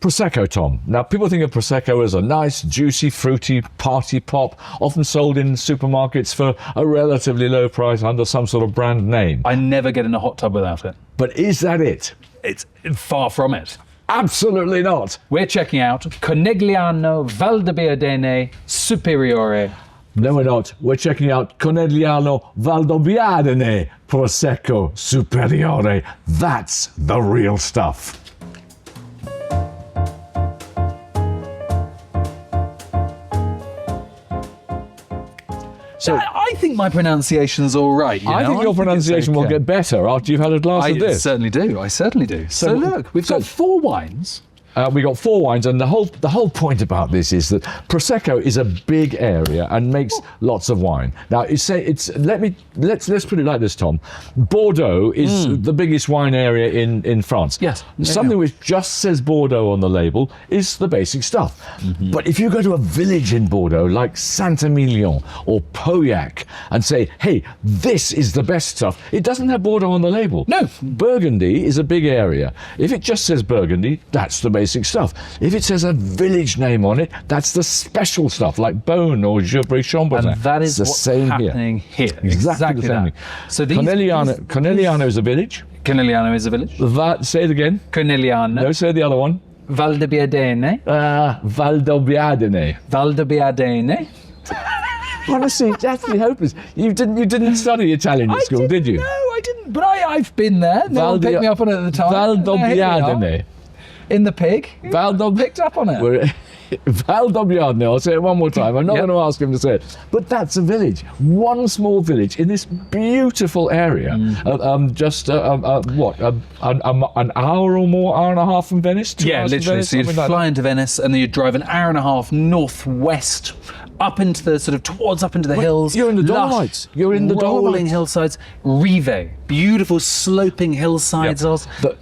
Prosecco, Tom. Now, people think of Prosecco as a nice, juicy, fruity party pop, often sold in supermarkets for a relatively low price under some sort of brand name. I never get in a hot tub without it. But is that it? It's far from it. Absolutely not. We're checking out Conegliano Valdobbiadene Superiore. No, we're not. We're checking out Conegliano Valdobbiadene Prosecco Superiore. That's the real stuff. So I think my pronunciation's all right. I think your pronunciation will get better after you've had a glass of this. I certainly do. I certainly do. So look, we've got 4 wines. We got 4 wines, and the whole point about this is that Prosecco is a big area and makes lots of wine. Now, let's put it like this, Tom. Bordeaux is the biggest wine area in France. Yes. Something which just says Bordeaux on the label is the basic stuff. Mm-hmm. But if you go to a village in Bordeaux like Saint-Emilion or Pauillac and say, hey, this is the best stuff, it doesn't have Bordeaux on the label. No. Burgundy is a big area. If it just says Burgundy, that's the basic stuff. If it says a village name on it, that's the special stuff, like Beaune or Gevrey-Chambertin. And that is the what's same happening here. Exactly the same that. thing. So Conegliano is a village. Conegliano is a village. Say it again. Conegliano. No, say the other one. Valdobbiadene. Valdobbiadene. Valdobbiadene. Honestly, it's actually hopeless. You didn't study Italian at school, did you? No, I didn't. But I've been there. No one picked me up on it at the time. Valdobbiadene. In the pig. Picked up on it. Valdobbiadene. I'll say it one more time. I'm not going to ask him to say it. But that's a village. One small village in this beautiful area. Just an hour or more, hour and a half from Venice? 2 hours literally. From Venice, so you'd fly into Venice and then you'd drive an hour and a half northwest up into the hills. You're in the Dolomites. Rolling hillsides. Rive. Beautiful sloping hillsides. Yep.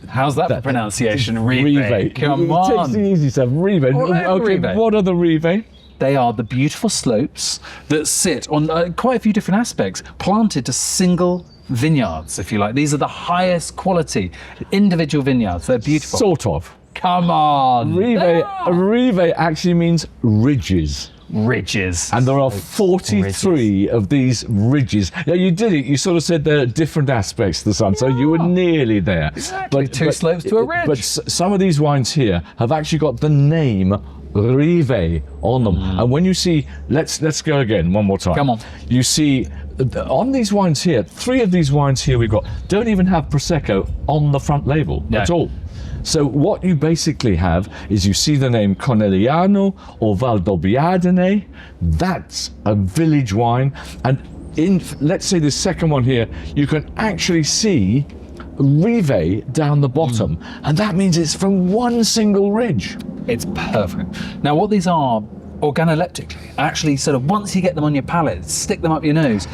How's that for pronunciation? Rive. Come on. It takes the easy stuff. Rive. Okay, Rive. what are the Rive? They are the beautiful slopes that sit on quite a few different aspects, planted to single vineyards, if you like. These are the highest quality individual vineyards. They're beautiful. Sort of. Come on. Rive actually means ridges. Ridges. And there are 43 of these ridges. Now, you did it. You sort of said there are different aspects to the sun, so you were nearly there. Exactly. Two slopes to a ridge. But some of these wines here have actually got the name Rive on them. And when you see, let's go again one more time. Come on. You see, on these wines here, 3 of these wines here we've got don't even have Prosecco on the front label at all. So what you basically have is you see the name Conegliano or Valdobbiadene. That's a village wine. And in, let's say, the second one here, you can actually see Rive down the bottom. And that means it's from one single ridge. It's perfect. Now, what these are organoleptically, actually sort of once you get them on your palate, stick them up your nose.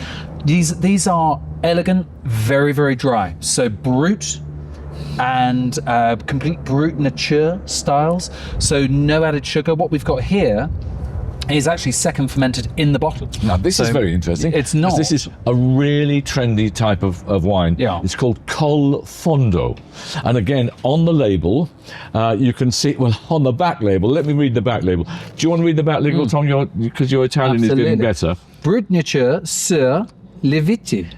These are elegant, very, very dry. So Brut and complete Brut nature styles. So no added sugar. What we've got here is actually second fermented in the bottle. Now this is very interesting. It's not. This is a really trendy type of wine. Yeah. It's called Col Fondo. And again, on the label, you can see, well, on the back label, let me read the back label. Do you want to read the back label, Tom? Because your Italian is getting better. Brut nature sur Lieviti.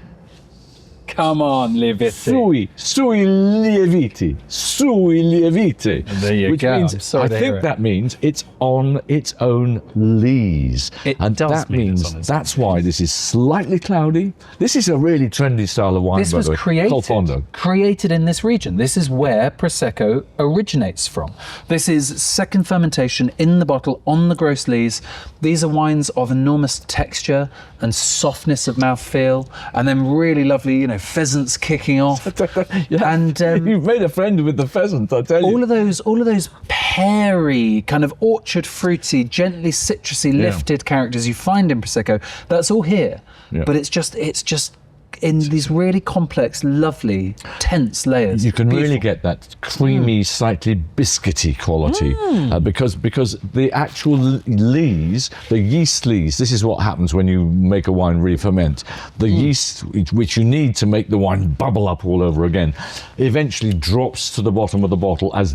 Come on, Lieviti. Sui Lieviti. Sui Lieviti. There you go. Means, I think that means it's on its own lees. And that means that's why this is slightly cloudy. This is a really trendy style of wine, This was created in this region. This is where Prosecco originates from. This is second fermentation in the bottle on the gross lees. These are wines of enormous texture and softness of mouthfeel, and then really lovely, pheasants kicking off. And you've made a friend with the pheasant, I tell you. All of those peary, kind of orchard fruity, gently citrusy, lifted characters you find in Prosecco. That's all here, but it's just in these really complex, lovely, tense layers. You can really Beautiful. get that creamy, slightly biscuity quality because the actual lees, the yeast lees, this is what happens when you make a wine re-ferment. The yeast, which you need to make the wine bubble up all over again, eventually drops to the bottom of the bottle as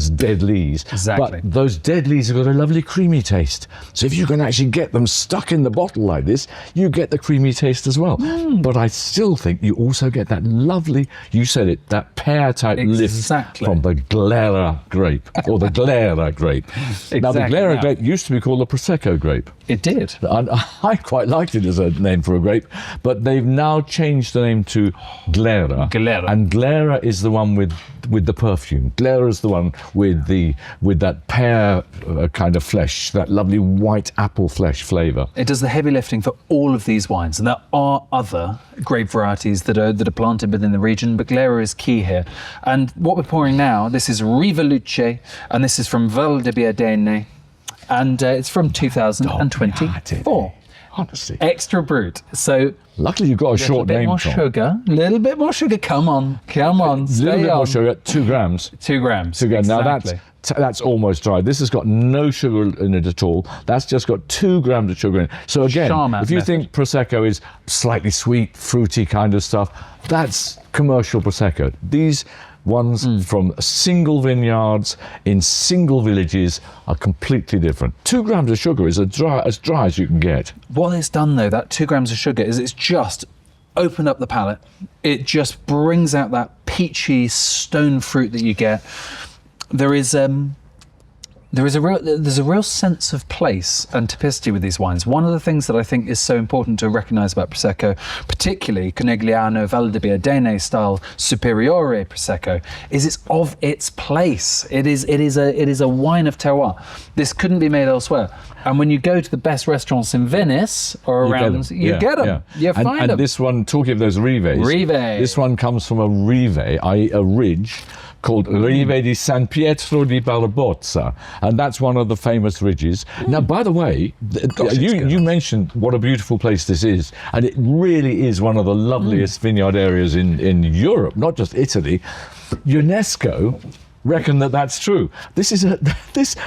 dead lees. Exactly. But those dead lees have got a lovely creamy taste. So if you can actually get them stuck in the bottle like this, you get the creamy taste as well. But I still think you also get that lovely, you said it, that pear-type lift from the Glera grape, or the Glera grape. Now, the Glera grape used to be called the Prosecco grape. It did. And I quite liked it as a name for a grape, but they've now changed the name to Glera. Glera. And Glera is the one with the perfume. Glera is the one with that pear kind of flesh, that lovely white apple flesh flavour. It does the heavy lifting for all of these wines, and there are other grape varieties that are planted within the region, but Glera is key here. And what we're pouring now, this is Rivaluce, and this is from Valdobbiadene, and it's from 2024. Honestly. Extra Brut. So Luckily you've got a short name, Tom. A little bit more sugar. Come on. A little bit more sugar, 2 grams. 2 grams. 2 grams. Exactly. Now that's almost dry. This has got no sugar in it at all. That's just got 2 grams of sugar in it. So again, Charmat if you method. think Prosecco is slightly sweet, fruity kind of stuff, that's commercial Prosecco. These ones from single vineyards in single villages are completely different. 2 grams of sugar is as dry as you can get. What it's done though, that 2 grams of sugar, is it's just opened up the palate. It just brings out that peachy stone fruit that you get. There's a real sense of place and typicity with these wines. One of the things that I think is so important to recognise about Prosecco, particularly Conegliano Valdobbiadene style Superiore Prosecco, is it's of its place. It is a wine of terroir. This couldn't be made elsewhere. And when you go to the best restaurants in Venice or around, you get them. Yeah. You find them. And this one, talking of those rives, this one comes from a rive, i.e. a ridge, called Rive di San Pietro di Barbozza, and that's one of the famous ridges. Now, by the way, you mentioned what a beautiful place this is, and it really is one of the loveliest vineyard areas in Europe, not just Italy. UNESCO reckon that's true. This is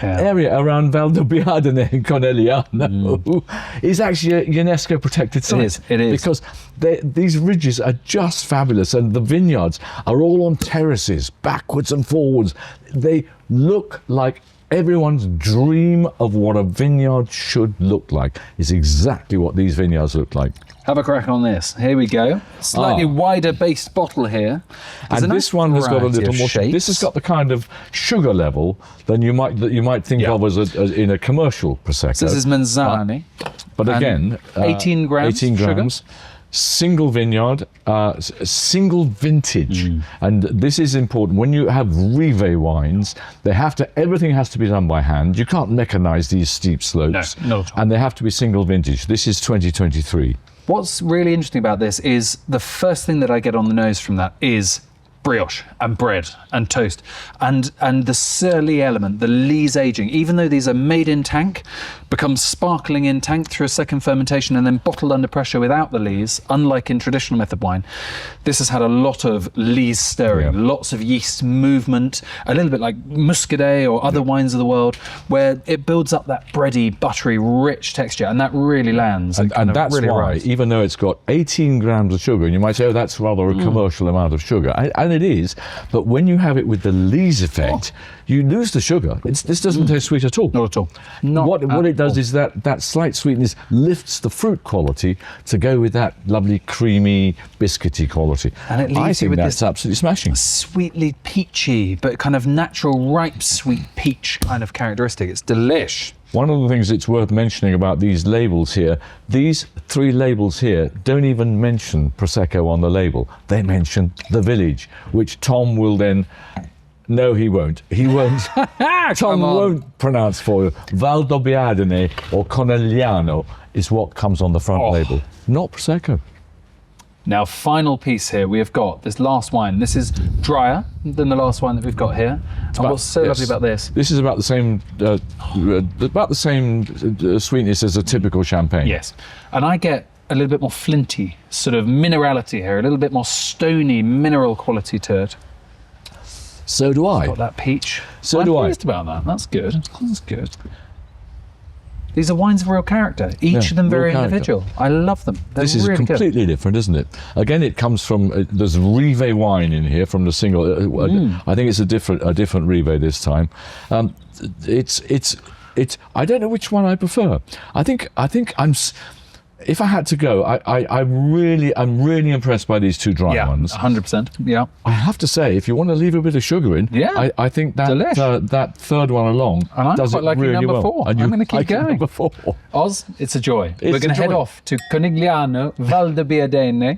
area around Valdobbiadene and Conegliano is actually a UNESCO protected site. It is. Because these ridges are just fabulous, and the vineyards are all on terraces, backwards and forwards. They look like everyone's dream of what a vineyard should look like is exactly what these vineyards look like. Have a crack on this. Here we go. Slightly wider based bottle here. There's And this one has got a little more. This has got the kind of sugar level than you might think of as in a commercial Prosecco. So this is Manzane. But again, 18 grams. 18 grams. Sugar. Single vineyard, single vintage, and this is important. When you have rive wines, everything has to be done by hand. You can't mechanize these steep slopes. No, not at all. And they have to be single vintage. This is 2023. What's really interesting about this is the first thing that I get on the nose from that is brioche and bread and toast and the surly element, the lees aging, even though these are made in tank, becomes sparkling in tank through a second fermentation and then bottled under pressure without the lees, unlike in traditional method wine. This has had a lot of lees stirring, lots of yeast movement, a little bit like Muscadet or other wines of the world, where it builds up that bready, buttery, rich texture, and that really lands. And that's really why, even though it's got 18 grams of sugar, and you might say, oh, that's rather a commercial amount of sugar, and it is, but when you have it with the lees effect, you lose the sugar. This doesn't taste sweet at all. Not at all. What it does is that slight sweetness lifts the fruit quality to go with that lovely creamy biscuity quality. And it leaves I think you with that's this absolutely smashing. Sweetly peachy, but kind of natural, ripe, sweet peach kind of characteristic. It's delish. One of the things that's worth mentioning about these labels here, these 3 labels here don't even mention Prosecco on the label. They mention the village, which Tom will then... No, he won't. He won't. Tom won't pronounce for you. Valdobbiadene or Conegliano is what comes on the front label, not Prosecco. Now, final piece here, we have got this last wine. This is drier than the last wine that we've got here. And what's so lovely about this? This is about the same sweetness as a typical champagne. Yes. And I get a little bit more flinty, sort of minerality here, a little bit more stony mineral quality to it. So do I. Got that peach. So I'm do I. pleased about that. That's good. That's good. These are wines of real character. Each of them real very character. individual. I love them. They're This is really completely different, isn't it? Again, it comes from there's Rive wine in here from the single. I think it's a different Rive this time. It's. I don't know which one I prefer. I think I'm. If I had to go, I'm really impressed by these two dry ones. 100%. Yeah. I have to say, if you want to leave a bit of sugar in, I think that that third one along And I'm does quite it liking really number well. 4. And I'm going to keep like going. Number 4. Oz, it's a joy. It's We're going a to head joy. off to Conegliano Valdobbiadene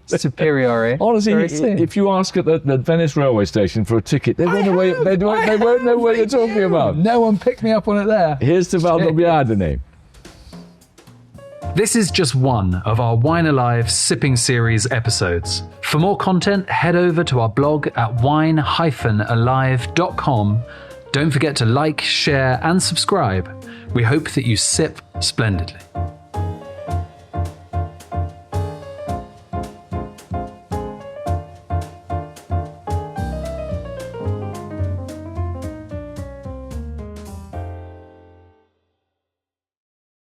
Superiore. Honestly, Very soon. if you ask at the Venice railway station for a ticket, they won't know what you're talking about. No one picked me up on it there. Here's to Valdobbiadene. This is just one of our Wine Alive Sipping Series episodes. For more content, head over to our blog at wine-alive.com. Don't forget to like, share, and subscribe. We hope that you sip splendidly.